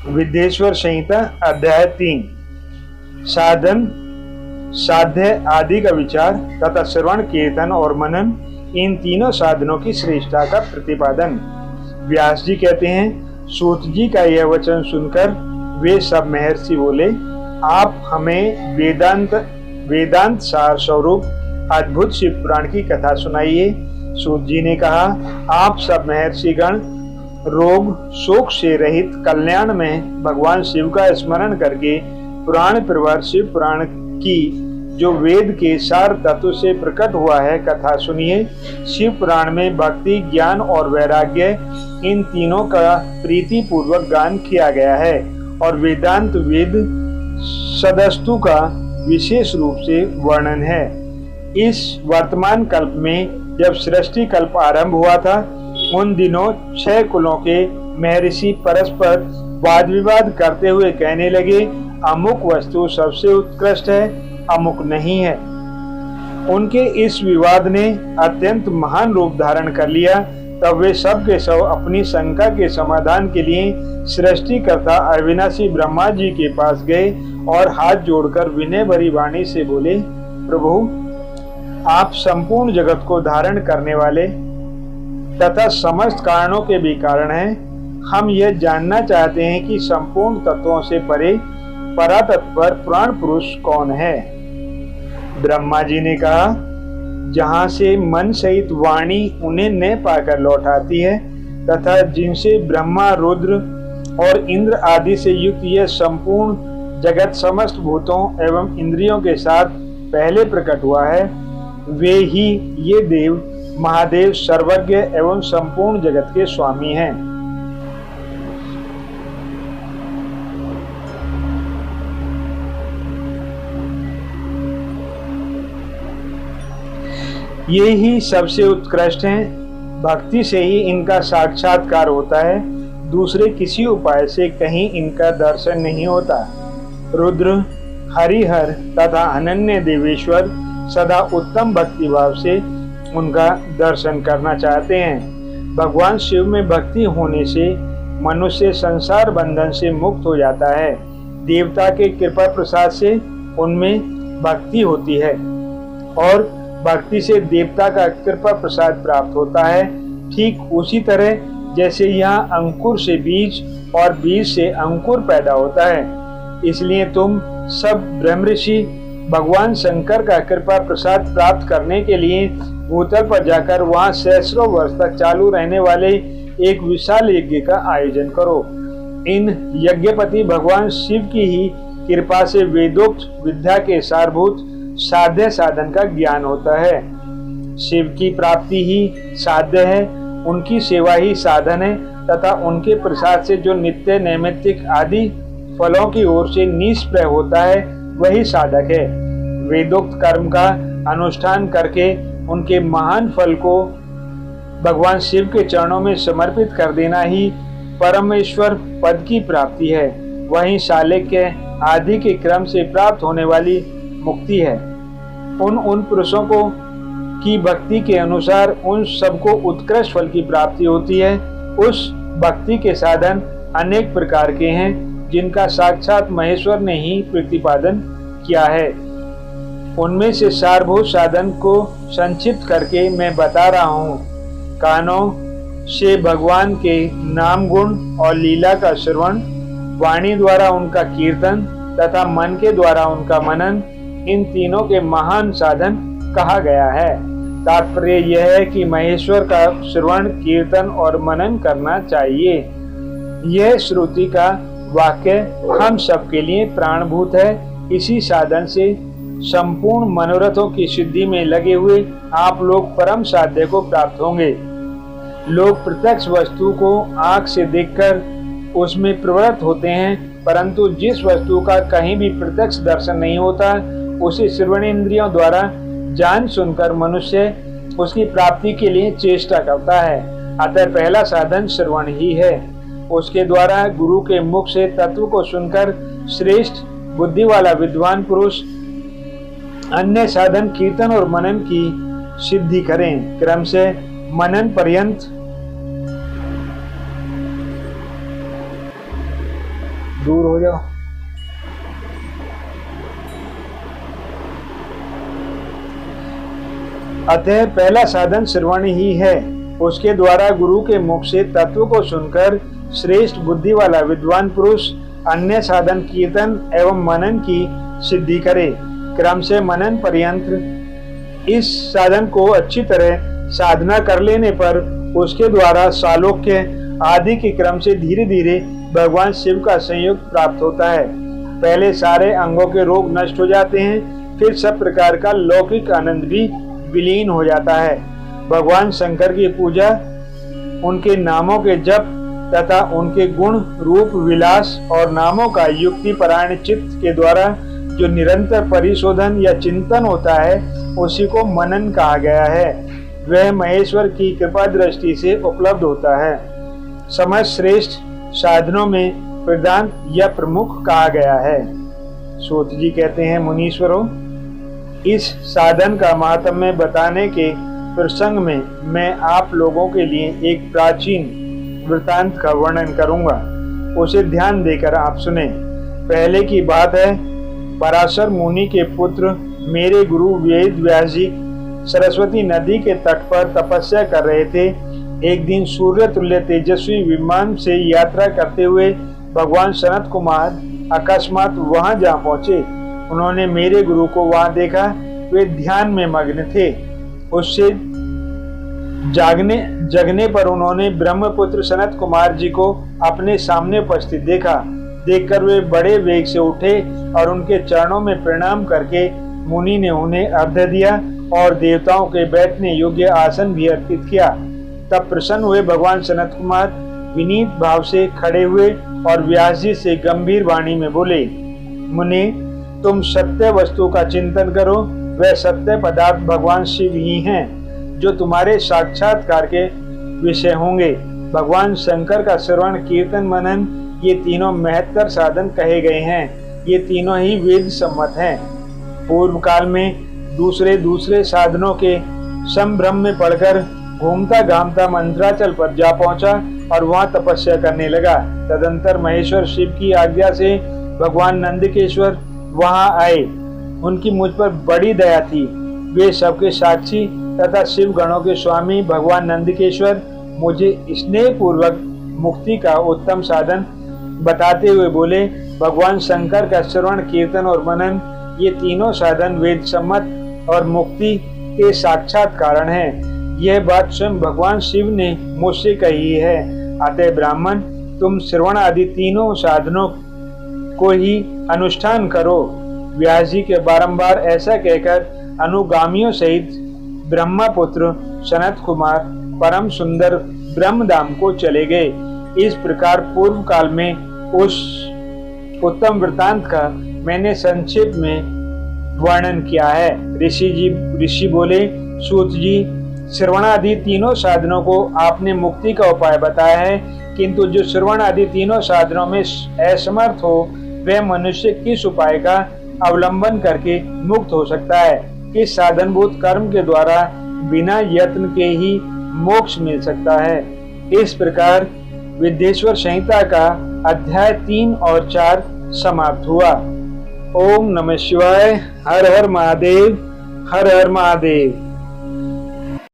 विद्येश्वर संहिता अध्याय 3 साधन साध्य आदि का विचार तथा श्रवण कीर्तन और मनन, इन तीनों साधनों की श्रेष्ठता का प्रतिपादन। व्यास जी कहते हैं, सूत जी का यह वचन सुनकर वे सब महर्षि बोले, आप हमें वेदांत सार स्वरूप अद्भुत शिव पुराण की कथा सुनाइए। सूत जी ने कहा, आप सब महर्षिगण रोग शोक से रहित कल्याण में भगवान शिव का स्मरण करके पुराण प्रवर शिव पुराण की जो वेद के सार तत्व से प्रकट हुआ है कथा सुनिए। शिव पुराण में भक्ति, ज्ञान और वैराग्य, इन तीनों का प्रीति पूर्वक गान किया गया है और वेदांत वेद सदस्तु का विशेष रूप से वर्णन है। इस वर्तमान कल्प में जब सृष्टि कल्प आरंभ हुआ था, उन दिनों 6 कुलों के महर्षि परस्पर वाद विवाद करते हुए कहने लगे, अमुक वस्तु सबसे उत्कृष्ट है, अमुक नहीं है। उनके इस विवाद ने अत्यंत महान रूप धारण कर लिया। तब वे सब के सब अपनी शंका के समाधान के लिए सृष्टिकर्ता अविनाशी ब्रह्मा जी के पास गए और हाथ जोड़कर विनय भरी वाणी से बोले, प्रभु, आप संपूर्ण जगत को धारण करने वाले तथा समस्त कारणों के भी कारण हैं। हम यह जानना चाहते हैं कि संपूर्ण तत्वों से परे परातत्पर पुराण पुरुष कौन है। ब्रह्मा जी ने कहा, जहाँ से मन सहित वाणी उन्हें न पाकर लौटाती है तथा जिनसे ब्रह्मा, रुद्र और इंद्र आदि से युक्त यह संपूर्ण जगत समस्त भूतों एवं इंद्रियों के साथ पहले प्रकट हुआ है, वे ही ये देव महादेव सर्वज्ञ एवं संपूर्ण जगत के स्वामी हैं। ये ही सबसे उत्कृष्ट हैं। भक्ति से ही इनका साक्षात्कार होता है, दूसरे किसी उपाय से कहीं इनका दर्शन नहीं होता। रुद्र, हरिहर तथा अनन्य देवेश्वर सदा उत्तम भक्ति भाव से उनका दर्शन करना चाहते हैं। भगवान शिव में भक्ति होने से मनुष्य संसार बंधन से मुक्त हो जाता है। देवता के कृपा प्रसाद से उनमें भक्ति होती है और भक्ति से देवता का कृपा प्रसाद प्राप्त होता है। ठीक उसी तरह जैसे यहाँ अंकुर से बीज और बीज से अंकुर पैदा होता है, इसलिए तुम सब ब्रह्मऋषि भगवान शंकर का कृपा प्रसाद प्राप्त करने के लिए भूतल पर जाकर वहां सैकड़ों वर्ष तक चालू रहने वाले एक विशाल यज्ञ का आयोजन करो। इन यज्ञपति भगवान शिव की ही कृपा से वेदोक्त विद्या के सारभूत साध्य साधन का ज्ञान होता है। शिव की प्राप्ति ही साध्य है, उनकी सेवा ही साधन है तथा उनके प्रसाद से जो नित्य नैमित्तिक आदि फलों की ओर से निष्प्रय होता है वही साधक है। वेदोक्त कर्म का अनुष्ठान करके उनके महान फल को भगवान शिव के चरणों में समर्पित कर देना ही परमेश्वर पद की प्राप्ति है। वही शालिक्य आदि के क्रम से प्राप्त होने वाली मुक्ति है। उन पुरुषों को की भक्ति के अनुसार उन सबको उत्कृष्ट फल की प्राप्ति होती है। उस भक्ति के साधन अनेक प्रकार के हैं, जिनका साक्षात महेश्वर ने ही प्रतिपादन किया है। उनमें से सारभूत साधन को संक्षिप्त करके मैं बता रहा हूँ। कानों से भगवान के नाम गुण और लीला का श्रवण, वाणी द्वारा उनका कीर्तन तथा मन के द्वारा उनका मनन, इन तीनों के महान साधन कहा गया है। तात्पर्य यह है कि महेश्वर का श्रवण, कीर्तन और मनन करना चाहिए। यह श्रुति का वाक्य हम सबके लिए प्राणभूत है। इसी साधन से संपूर्ण मनोरथों की सिद्धि में लगे हुए आप लोग परम साध्य को प्राप्त होंगे। लोग प्रत्यक्ष वस्तु को आंख से देखकर उसमें प्रवृत्त होते हैं, परंतु जिस वस्तु का कहीं भी प्रत्यक्ष दर्शन नहीं होता, उसे श्रवणेन्द्रियों द्वारा जान सुनकर मनुष्य उसकी प्राप्ति के लिए चेष्टा करता है। अतः पहला साधन श्रवण ही है। उसके द्वारा गुरु के मुख से तत्व को सुनकर श्रेष्ठ बुद्धि वाला विद्वान पुरुष अन्य साधन कीर्तन और मनन की सिद्धि करें। क्रम से मनन पर्यंत दूर हो जाओ। अतः पहला साधन श्रवण ही है। उसके द्वारा गुरु के मुख से तत्व को सुनकर श्रेष्ठ बुद्धि वाला विद्वान पुरुष अन्य साधन कीर्तन एवं मनन की सिद्धि करे। क्रम से मनन पर्यंत इस साधन को अच्छी तरह साधना कर लेने पर उसके द्वारा सालोक्य आदि के क्रम से धीरे धीरे भगवान शिव का संयोग प्राप्त होता है। पहले सारे अंगों के रोग नष्ट हो जाते हैं, फिर सब प्रकार का लौकिक आनंद भी विलीन हो जाता है। भगवान शंकर की पूजा, उनके नामों के जप तथा उनके गुण रूप विलास और नामों का युक्ति परायण चित्त के द्वारा जो निरंतर परिशोधन या चिंतन होता है उसी को मनन कहा गया है। वह महेश्वर की कृपा दृष्टि से उपलब्ध होता है। समस्त श्रेष्ठ साधनों में प्रधान या प्रमुख कहा गया है। सूत जी कहते हैं, मुनीश्वरों, इस साधन का महात्म्य बताने के प्रसंग में मैं आप लोगों के लिए एक प्राचीन वृतांत का वर्णन करूंगा, उसे ध्यान देकर आप सुने। पहले की बात है, पराशर मुनि के पुत्र मेरे गुरु वेद व्यास जी सरस्वती नदी के तट पर तपस्या कर रहे थे। एक दिन सूर्य तुल्य तेजस्वी विमान से यात्रा करते हुए भगवान सनत कुमार अकस्मात वहां जा पहुंचे। उन्होंने मेरे गुरु को वहां देखा। वे ध्यान में मग्न थे। उससे जगने पर उन्होंने ब्रह्मपुत्र सनत कुमार जी को अपने सामने उपस्थित देखा। देखकर वे बड़े वेग से उठे और उनके चरणों में प्रणाम करके मुनि ने उन्हें अर्घ्य दिया और देवताओं के बैठने योग्य आसन भी अर्पित किया। तब प्रसन्न हुए भगवान सनत कुमार विनीत भाव से खड़े हुए और व्यास जी से गंभीर वाणी में बोले, मुनि, तुम सत्य वस्तु का चिंतन करो। वह सत्य पदार्थ भगवान शिव ही हैं, जो तुम्हारे साक्षात्कार के विषय होंगे। भगवान शंकर का श्रवण कीर्तन मनन ये तीनों महत्तर साधन कहे गए हैं। ये तीनों ही वेद सम्मत हैं। पूर्व काल में दूसरे साधनों के संभ्रम में पड़कर घूमता घामता मंत्राचल पर जा पहुंचा और वहां तपस्या करने लगा। तदंतर महेश्वर शिव की आज्ञा से भगवान नंदकेश्वर वहां आए। उनकी मुझ पर बड़ी दया थी। वे सबके साक्षी तथा शिव गणों के स्वामी भगवान नंदकेश्वर मुझे स्नेह पूर्वक मुक्ति का उत्तम साधन बताते हुए बोले, भगवान शंकर का श्रवण कीर्तन और मनन ये तीनों साधन वेद सम्मत और मुक्ति के साक्षात कारण हैं। यह बात स्वयं भगवान शिव ने मुझसे कही है। अतः ब्राह्मण, तुम श्रवण आदि तीनों साधनों को ही अनुष्ठान करो। व्यास जी के बारंबार ऐसा कहकर अनुगामियों सहित ब्रह्मपुत्र सनत कुमार परम सुंदर ब्रह्मधाम को चले गए। इस प्रकार पूर्व काल में उस उत्तम वृतांत का मैंने संक्षेप में वर्णन किया है। ऋषि बोले, सूत जी, श्रवण आदि तीनों साधनों को आपने मुक्ति का उपाय बताया है, किंतु जो श्रवण आदि तीनों साधनों में असमर्थ हो वह मनुष्य किस उपाय का अवलंबन करके मुक्त हो सकता है? किस साधनभूत कर्म के द्वारा बिना यत्न के ही मोक्ष मिल सकता है? इस प्रकार विद्येश्वर संहिता का अध्याय 3 और 4 समाप्त हुआ। ओम नमः शिवाय। हर हर महादेव, हर हर महादेव।